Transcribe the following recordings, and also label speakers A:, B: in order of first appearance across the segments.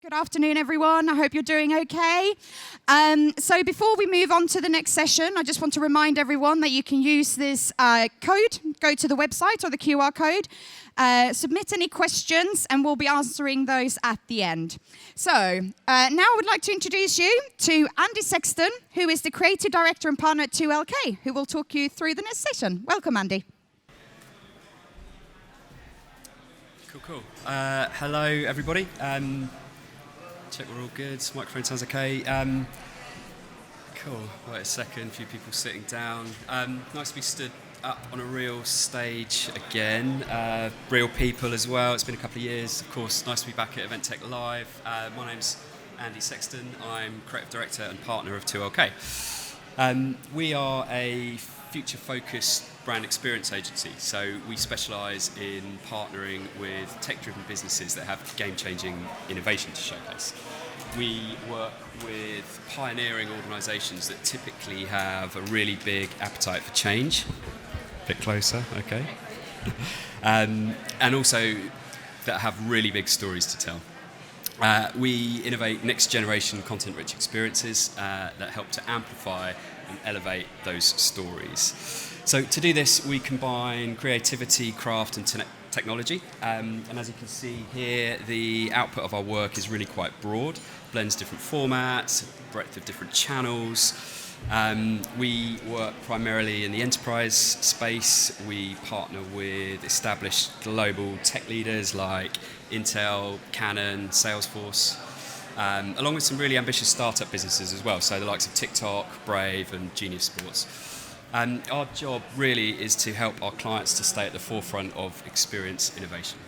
A: Good afternoon, everyone. I hope you're doing okay. So before we move on to the next session, I just want to remind everyone that you can use this code, go to the website or the QR code, submit any questions, and we'll be answering those at the end. So now I would like to introduce you to Andy Sexton, who is the Creative Director and Partner at 2LK, who will talk you through the next session. Welcome, Andy.
B: Cool. Hello, everybody. Check we're all good. Microphone sounds okay. Cool. Wait a second. A few people sitting down. Nice to be stood up on a real stage again. Real people as well. It's been a couple of years. Of course, nice to be back at Event Tech Live. My name's Andy Sexton. I'm Creative Director and Partner of 2LK. We are a future-focused brand experience agency, so we specialise in partnering with tech-driven businesses that have game-changing innovation to showcase. We work with pioneering organisations that typically have a really big appetite for change. A bit closer, okay. And also that have really big stories to tell. We innovate next-generation content-rich experiences that help to amplify and elevate those stories. So to do this, we combine creativity, craft, and technology. And as you can see here, the output of our work is really quite broad, blends different formats, breadth of different channels. We work primarily in the enterprise space. We partner with established global tech leaders like Intel, Canon, Salesforce, along with some really ambitious startup businesses as well, so the likes of TikTok, Brave, and Genius Sports. Our job really is to help our clients to stay at the forefront of experience innovation.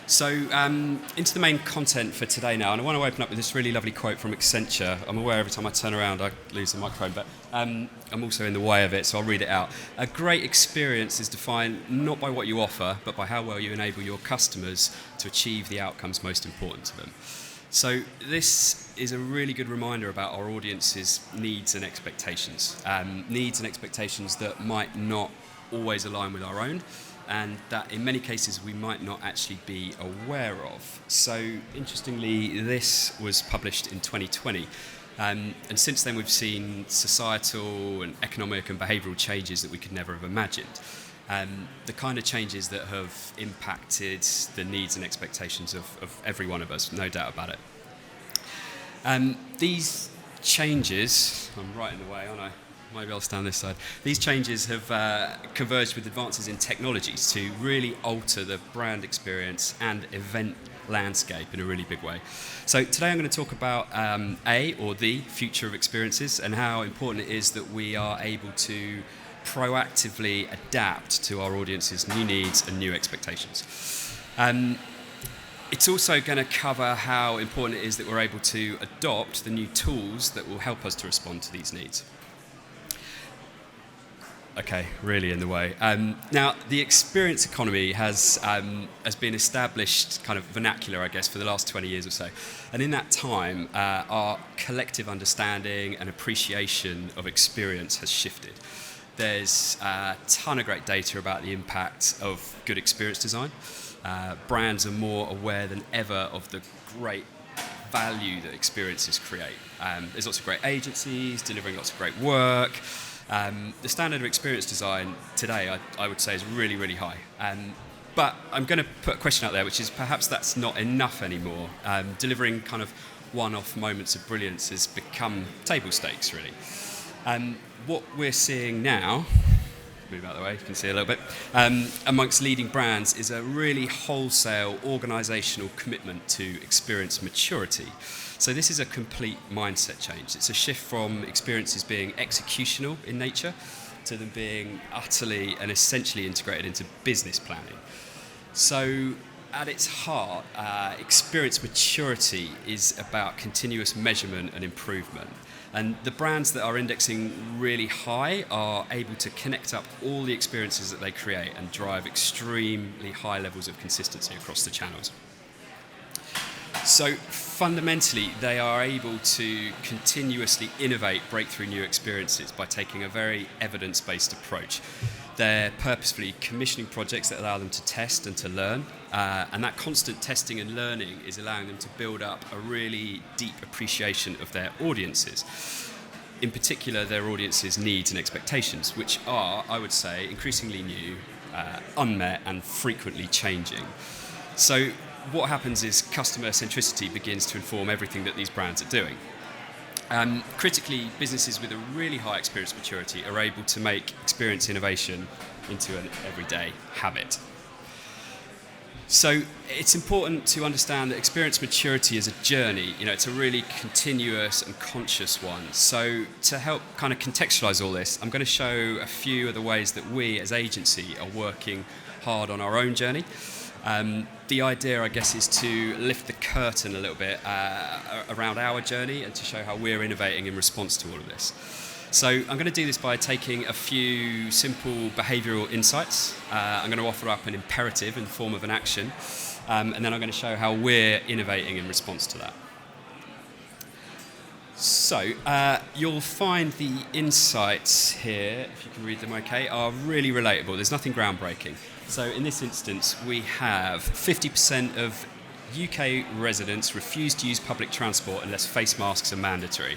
B: So into the main content for today now, and I want to open up with this really lovely quote from Accenture. I'm aware every time I turn around I lose the microphone, but I'm also in the way of it, so I'll read it out. A great experience is defined not by what you offer, but by how well you enable your customers to achieve the outcomes most important to them. So this is a really good reminder about our audience's needs and expectations. Needs and expectations that might not always align with our own, and that in many cases we might not actually be aware of. So interestingly, this was published in 2020. And since then we've seen societal and economic and behavioural changes that we could never have imagined. The kind of changes that have impacted the needs and expectations of every one of us, no doubt about it. These changes, I'm right in the way, aren't I? Maybe I'll stand this side. These changes have converged with advances in technologies to really alter the brand experience and event landscape in a really big way. So today I'm going to talk about the future of experiences and how important it is that we are able to proactively adapt to our audience's new needs and new expectations. It's also going to cover how important it is that we're able to adopt the new tools that will help us to respond to these needs. Okay, really in the way. Now, the experience economy has been established kind of vernacular, I guess, for the last 20 years or so. And in that time, our collective understanding and appreciation of experience has shifted. There's a ton of great data about the impact of good experience design. Brands are more aware than ever of the great value that experiences create. There's lots of great agencies delivering lots of great work. The standard of experience design today, I would say, is really, really high. But I'm going to put a question out there, which is perhaps that's not enough anymore. Delivering kind of one-off moments of brilliance has become table stakes, really. What we're seeing now, move out of the way, you can see a little bit, amongst leading brands is a really wholesale organisational commitment to experience maturity. So this is a complete mindset change. It's a shift from experiences being executional in nature to them being utterly and essentially integrated into business planning. So at its heart, experience maturity is about continuous measurement and improvement. And the brands that are indexing really high are able to connect up all the experiences that they create and drive extremely high levels of consistency across the channels. So fundamentally, they are able to continuously innovate breakthrough new experiences by taking a very evidence-based approach. They're purposefully commissioning projects that allow them to test and to learn, and that constant testing and learning is allowing them to build up a really deep appreciation of their audiences. In particular, their audiences' needs and expectations, which are, I would say, increasingly new, unmet, and frequently changing. So what happens is customer centricity begins to inform everything that these brands are doing. Critically, businesses with a really high experience maturity are able to make experience innovation into an everyday habit. So it's important to understand that experience maturity is a journey. It's a really continuous and conscious one. So to help kind of contextualize all this, I'm going to show a few of the ways that we as agency are working hard on our own journey. The idea, I guess, is to lift the curtain a little bit around our journey and to show how we're innovating in response to all of this. So I'm going to do this by taking a few simple behavioural insights. I'm going to offer up an imperative in the form of an action, and then I'm going to show how we're innovating in response to that. So you'll find the insights here, if you can read them okay, are really relatable. There's nothing groundbreaking. So in this instance, we have 50% of UK residents refuse to use public transport unless face masks are mandatory.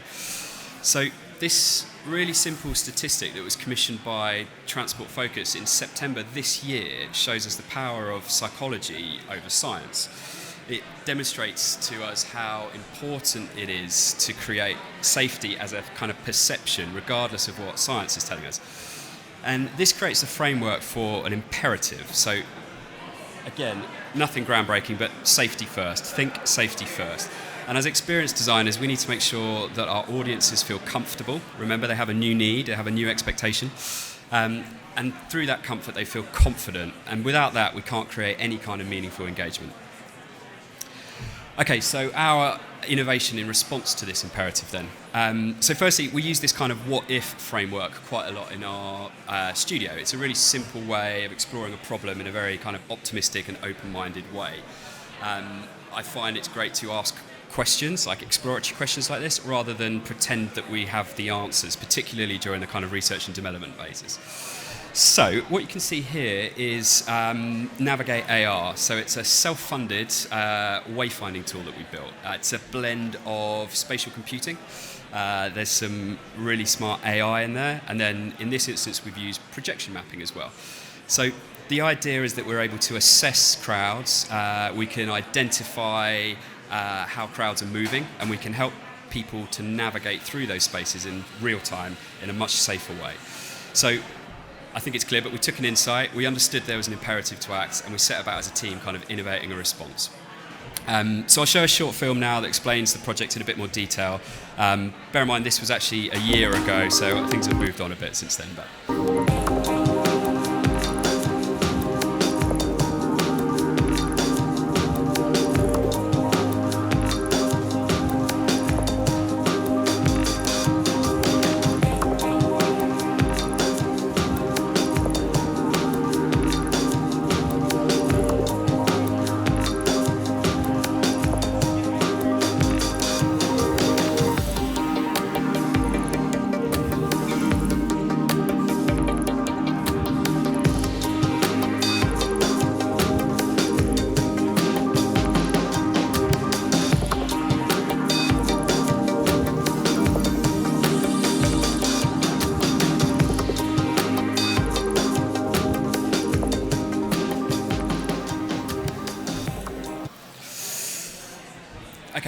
B: So this really simple statistic that was commissioned by Transport Focus in September this year shows us the power of psychology over science. It demonstrates to us how important it is to create safety as a kind of perception, regardless of what science is telling us. And this creates a framework for an imperative. So, again, nothing groundbreaking, but safety first. Think safety first. And as experience designers, we need to make sure that our audiences feel comfortable. Remember, they have a new need, they have a new expectation. And through that comfort, they feel confident. And without that, we can't create any kind of meaningful engagement. Okay, so our innovation in response to this imperative then. So firstly, we use this kind of what-if framework quite a lot in our studio. It's a really simple way of exploring a problem in a very kind of optimistic and open-minded way. I find it's great to ask questions, like exploratory questions like this, rather than pretend that we have the answers, particularly during the kind of research and development phases. So what you can see here is Navigate AR. So it's a self-funded wayfinding tool that we built. It's a blend of spatial computing. There's some really smart AI in there. And then in this instance, we've used projection mapping as well. So the idea is that we're able to assess crowds. We can identify how crowds are moving, and we can help people to navigate through those spaces in real time in a much safer way. So I think it's clear, but we took an insight, we understood there was an imperative to act, and we set about as a team kind of innovating a response. So I'll show a short film now that explains the project in a bit more detail. Bear in mind, this was actually a year ago, so things have moved on a bit since then. But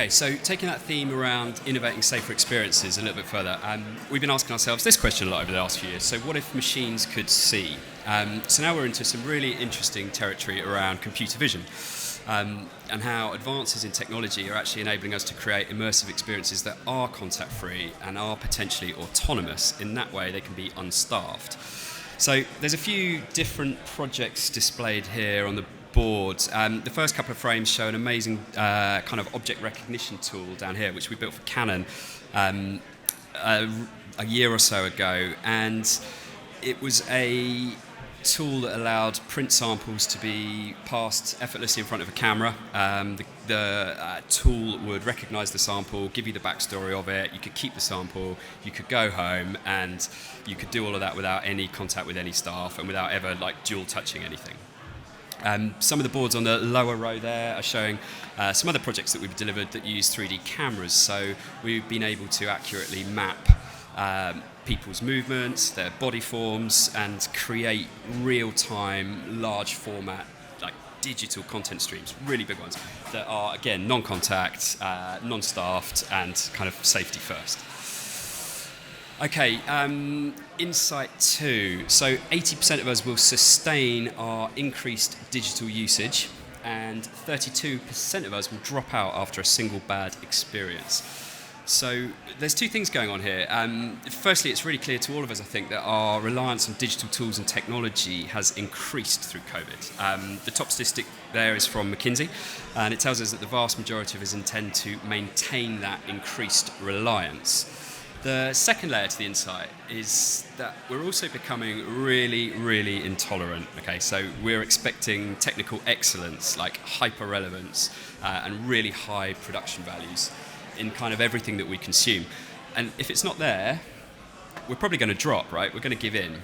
B: Okay, so taking that theme around innovating safer experiences a little bit further, we've been asking ourselves this question a lot over the last few years. So what if machines could see? So now we're into some really interesting territory around computer vision and how advances in technology are actually enabling us to create immersive experiences that are contact-free and are potentially autonomous. In that way, they can be unstaffed. So there's a few different projects displayed here on the board. The first couple of frames show an amazing kind of object recognition tool down here, which we built for Canon a year or so ago, and it was a tool that allowed print samples to be passed effortlessly in front of a camera. The tool would recognize the sample, give you the backstory of it. You could keep the sample, you could go home, and you could do all of that without any contact with any staff and without ever dual touching anything. Some of the boards on the lower row there are showing some other projects that we've delivered that use 3D cameras. So we've been able to accurately map people's movements, their body forms, and create real-time, large format, digital content streams, really big ones, that are, again, non-contact, non-staffed, and kind of safety first. Okay, insight 2. So 80% of us will sustain our increased digital usage, and 32% of us will drop out after a single bad experience. So there's two things going on here. Firstly, it's really clear to all of us, I think, that our reliance on digital tools and technology has increased through COVID. The top statistic there is from McKinsey, and it tells us that the vast majority of us intend to maintain that increased reliance. The second layer to the insight is that we're also becoming really, really intolerant. Okay, so we're expecting technical excellence, like hyper-relevance, and really high production values in kind of everything that we consume. And if it's not there, we're probably going to drop, right? We're going to give in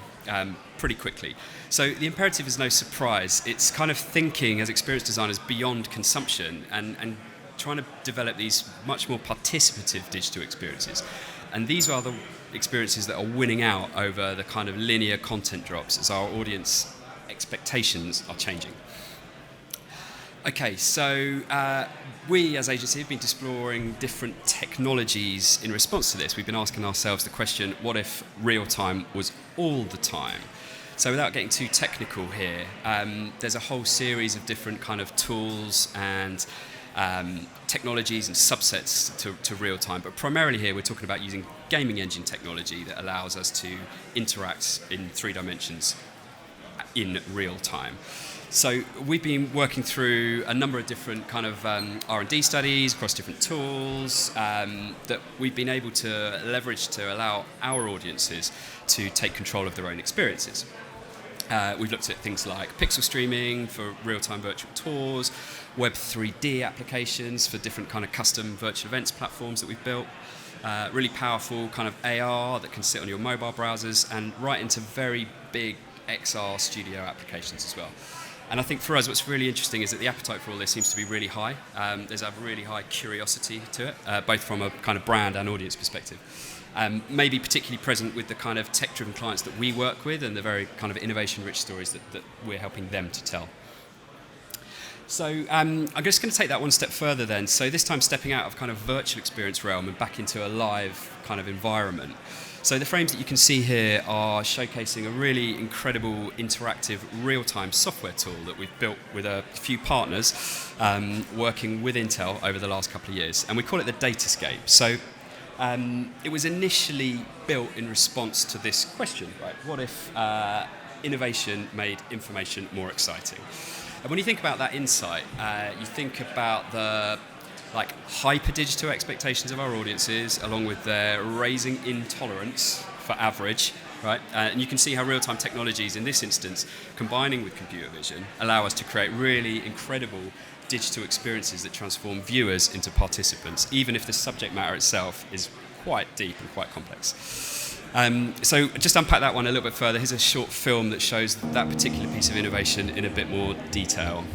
B: pretty quickly. So the imperative is no surprise. It's kind of thinking as experience designers beyond consumption and trying to develop these much more participative digital experiences. And these are the experiences that are winning out over the kind of linear content drops as our audience expectations are changing. Okay, so we as agency have been exploring different technologies in response to this. We've been asking ourselves the question, what if real time was all the time? So without getting too technical here, there's a whole series of different kind of tools and technologies and subsets to real time, but primarily here we're talking about using gaming engine technology that allows us to interact in 3 dimensions in real time. So we've been working through a number of different kind of R&D studies across different tools that we've been able to leverage to allow our audiences to take control of their own experiences. We've looked at things like pixel streaming for real-time virtual tours, Web 3D applications for different kind of custom virtual events platforms that we've built, really powerful kind of AR that can sit on your mobile browsers, and right into very big XR studio applications as well. And I think for us, what's really interesting is that the appetite for all this seems to be really high. There's a really high curiosity to it, both from a kind of brand and audience perspective. Maybe particularly present with the kind of tech-driven clients that we work with and the very kind of innovation-rich stories that we're helping them to tell. So I'm just going to take that one step further then. So this time stepping out of kind of virtual experience realm and back into a live kind of environment. So the frames that you can see here are showcasing a really incredible interactive real-time software tool that we've built with a few partners working with Intel over the last couple of years. And we call it the Datascape. So it was initially built in response to this question, right? What if innovation made information more exciting? And when you think about that insight, you think about the hyper digital expectations of our audiences, along with their raising intolerance for average, right? And you can see how real-time technologies, in this instance, combining with computer vision, allow us to create really incredible digital experiences that transform viewers into participants, even if the subject matter itself is quite deep and quite complex. So just unpack that one a little bit further. Here's a short film that shows that particular piece of innovation in a bit more detail.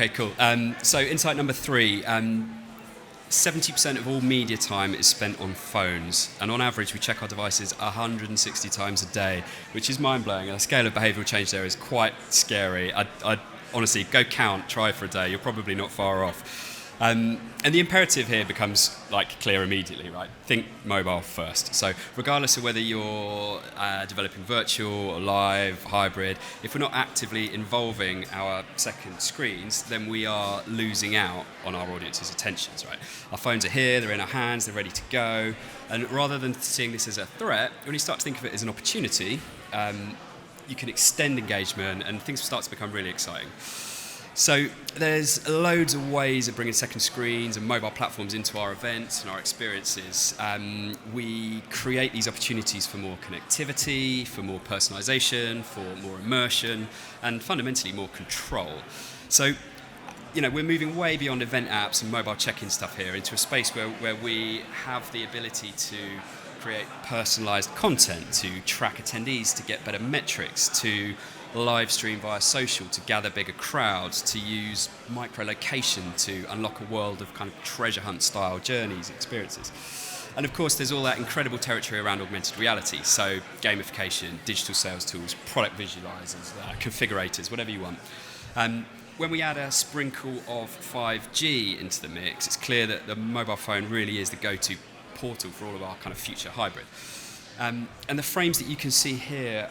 B: Okay, cool. So insight number 3, 70% of all media time is spent on phones, and on average we check our devices 160 times a day, which is mind-blowing, and the scale of behavioural change there is quite scary. I'd honestly, go count, try for a day, you're probably not far off. And the imperative here becomes clear immediately, right? Think mobile first. So regardless of whether you're developing virtual or live, hybrid, if we're not actively involving our second screens, then we are losing out on our audience's attentions, right? Our phones are here, they're in our hands, they're ready to go. And rather than seeing this as a threat, when you start to think of it as an opportunity, you can extend engagement and things start to become really exciting. So there's loads of ways of bringing second screens and mobile platforms into our events and our experiences. We create these opportunities for more connectivity, for more personalization, for more immersion, and fundamentally more control. So, we're moving way beyond event apps and mobile check-in stuff here into a space where we have the ability to create personalized content, to track attendees, to get better metrics, to live stream via social to gather bigger crowds, to use micro-location to unlock a world of kind of treasure hunt style journeys, experiences. And of course there's all that incredible territory around augmented reality, so gamification, digital sales tools, product visualizers, configurators, whatever you want. When we add a sprinkle of 5G into the mix, it's clear that the mobile phone really is the go-to portal for all of our kind of future hybrid. And the frames that you can see here,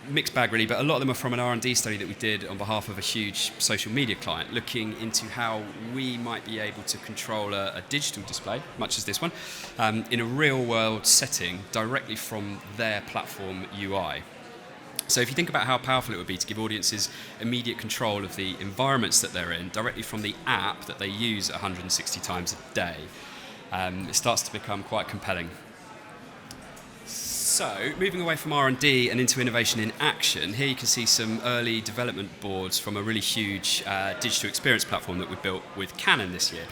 B: mixed bag really, but a lot of them are from an R&D study that we did on behalf of a huge social media client, looking into how we might be able to control a digital display, much as this one, in a real-world setting directly from their platform UI. So if you think about how powerful it would be to give audiences immediate control of the environments that they're in directly from the app that they use 160 times a day, it starts to become quite compelling. So, moving away from R&D and into innovation in action, here you can see some early development boards from a really huge digital experience platform that we built with Canon this year.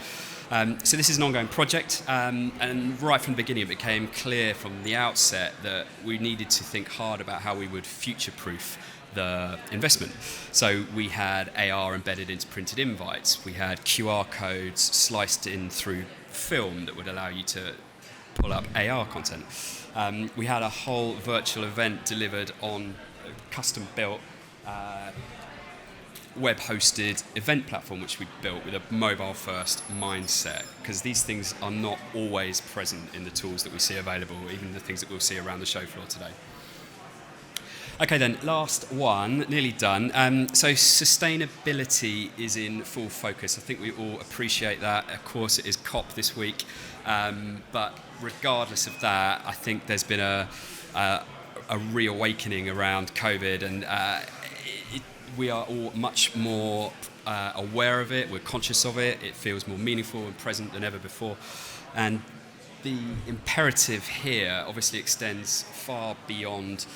B: So this is an ongoing project, and right from the beginning it became clear from the outset that we needed to think hard about how we would future-proof the investment. So we had AR embedded into printed invites, we had QR codes sliced in through film that would allow you to pull up AR content. We had a whole virtual event delivered on a custom-built, web-hosted event platform which we built with a mobile-first mindset, because these things are not always present in the tools that we see available, even the things that we'll see around the show floor today. Okay then, last one, nearly done. So sustainability is in full focus. I think we all appreciate that. Of course it is COP this week, but regardless of that, I think there's been a reawakening around COVID, and we are all much more aware of it, we're conscious of it, it feels more meaningful and present than ever before. And the imperative here obviously extends far beyond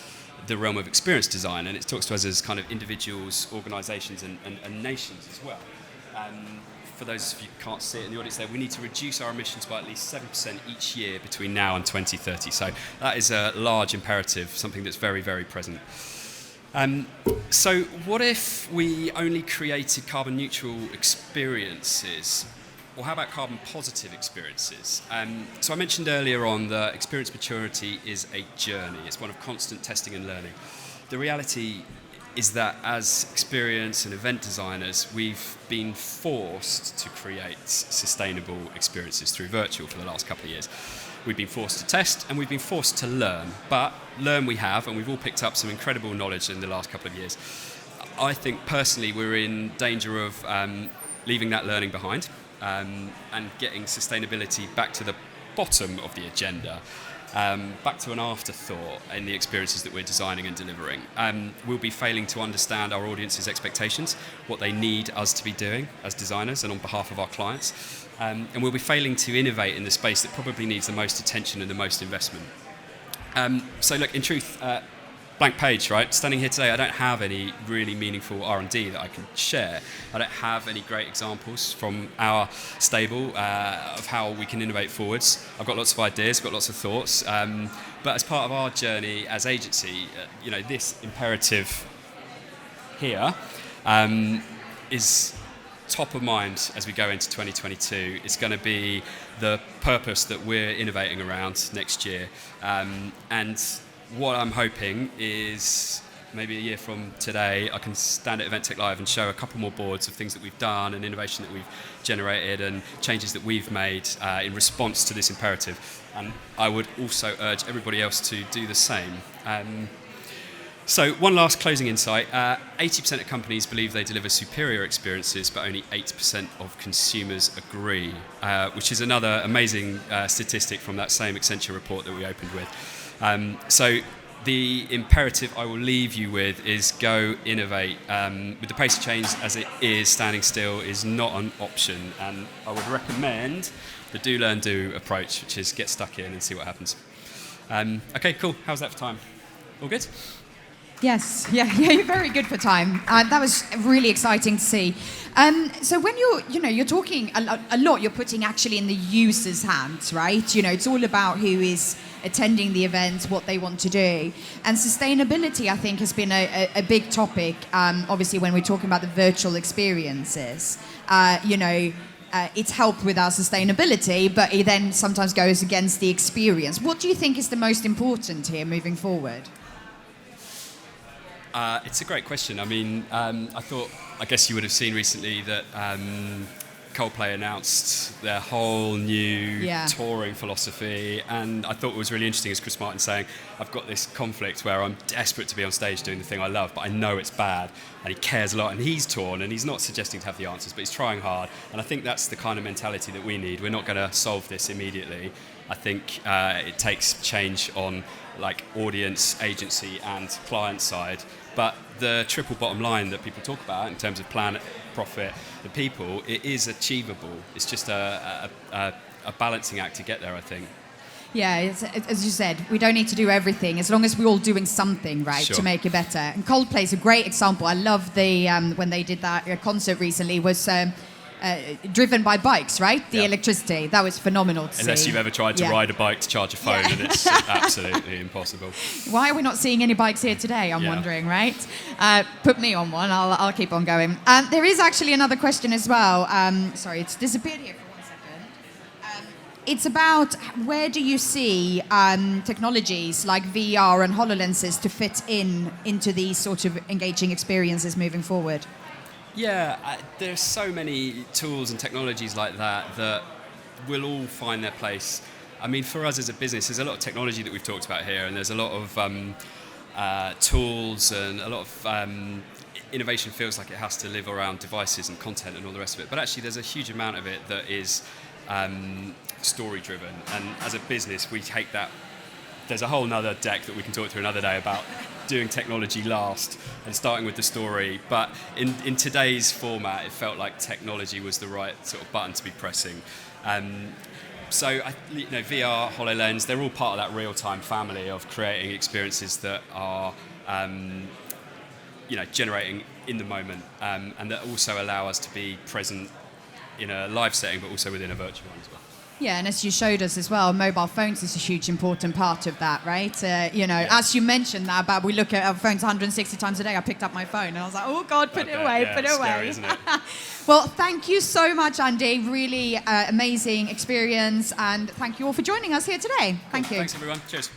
B: the realm of experience design, and it talks to us as kind of individuals, organisations and nations as well. For those of you who can't see it in the audience there, we need to reduce our emissions by at least 7% each year between now and 2030. So that is a large imperative, something that's very, very present. So what if we only created carbon neutral experiences? Or how about carbon positive experiences? So I mentioned earlier on that experience maturity is a journey. It's one of constant testing and learning. The reality is that as experience and event designers, we've been forced to create sustainable experiences through virtual for the last couple of years. We've been forced to test and we've been forced to learn. But learn we have, and we've all picked up some incredible knowledge in the last couple of years. I think personally we're in danger of leaving that learning behind and getting sustainability back to the bottom of the agenda. Back to an afterthought in the experiences that we're designing and delivering. We'll be failing to understand our audience's expectations, what they need us to be doing as designers and on behalf of our clients. And we'll be failing to innovate in the space that probably needs the most attention and the most investment. So look, in truth, blank page, right? Standing here today, I don't have any really meaningful R&D that I can share. I don't have any great examples from our stable of how we can innovate forwards. I've got lots of ideas, got lots of thoughts, but as part of our journey as agency, this imperative here is top of mind as we go into 2022 is going to be the purpose that we're innovating around next year. And what I'm hoping is maybe a year from today, I can stand at EventTech Live and show a couple more boards of things that we've done and innovation that we've generated and changes that we've made in response to this imperative. And I would also urge everybody else to do the same. So one last closing insight. 80% of companies believe they deliver superior experiences, but only 8% of consumers agree, which is another amazing statistic from that same Accenture report that we opened with. So the imperative I will leave you with is go innovate. With the pace of change as it is, standing still is not an option. And I would recommend the do, learn, do approach, which is get stuck in and see what happens. Okay, cool. How's that for time? All good?
A: Yes, yeah, you're very good for time. That was really exciting to see. So when you're talking a lot, you're putting actually in the user's hands, right? It's all about who is attending the event, what they want to do. And sustainability, I think, has been a big topic, obviously, when we're talking about the virtual experiences. It's helped with our sustainability, but it then sometimes goes against the experience. What do you think is the most important here moving forward?
B: It's a great question. I mean, I guess you would have seen recently that Coldplay announced their whole new touring philosophy, and I thought what was really interesting is Chris Martin saying, I've got this conflict where I'm desperate to be on stage doing the thing I love, but I know it's bad, and he cares a lot, and he's torn, and he's not suggesting to have the answers, but he's trying hard, and I think that's the kind of mentality that we need. We're not going to solve this immediately. I think it takes change on like audience, agency, and client side. But the triple bottom line that people talk about in terms of planet, profit, and people, it is achievable. It's just a balancing act to get there, I think.
A: Yeah, as you said, we don't need to do everything, as long as we're all doing something, right,
B: Sure.
A: to make it better. And Coldplay is a great example. I love the when they did that concert recently, was driven by bikes, right? The electricity. That was phenomenal to see.
B: Unless you've ever tried to ride a bike to charge a phone, and it's absolutely impossible.
A: Why are we not seeing any bikes here today, I'm wondering, right? Put me on one, I'll keep on going. There is actually another question as well. Sorry, it's disappeared here for 1 second. It's about where do you see technologies like VR and HoloLenses to fit into these sort of engaging experiences moving forward?
B: Yeah, there's so many tools and technologies like that will all find their place. I mean, for us as a business, there's a lot of technology that we've talked about here, and there's a lot of tools and a lot of innovation feels like it has to live around devices and content and all the rest of it. But actually, there's a huge amount of it that is story-driven. And as a business, we take that. There's a whole nother deck that we can talk through another day about doing technology last and starting with the story. But in today's format, it felt like technology was the right sort of button to be pressing. So VR, HoloLens, they're all part of that real-time family of creating experiences that are generating in the moment, and that also allow us to be present in a live setting, but also within a virtual one as well.
A: Yeah, and as you showed us as well, mobile phones is a huge important part of that, right? As you mentioned that about we look at our phones 160 times a day, I picked up my phone and I was like, oh God, put it away.
B: Scary, isn't it?
A: Well, thank you so much, Andy. Really amazing experience, and thank you all for joining us here today. Thank you.
B: Thanks, everyone. Cheers.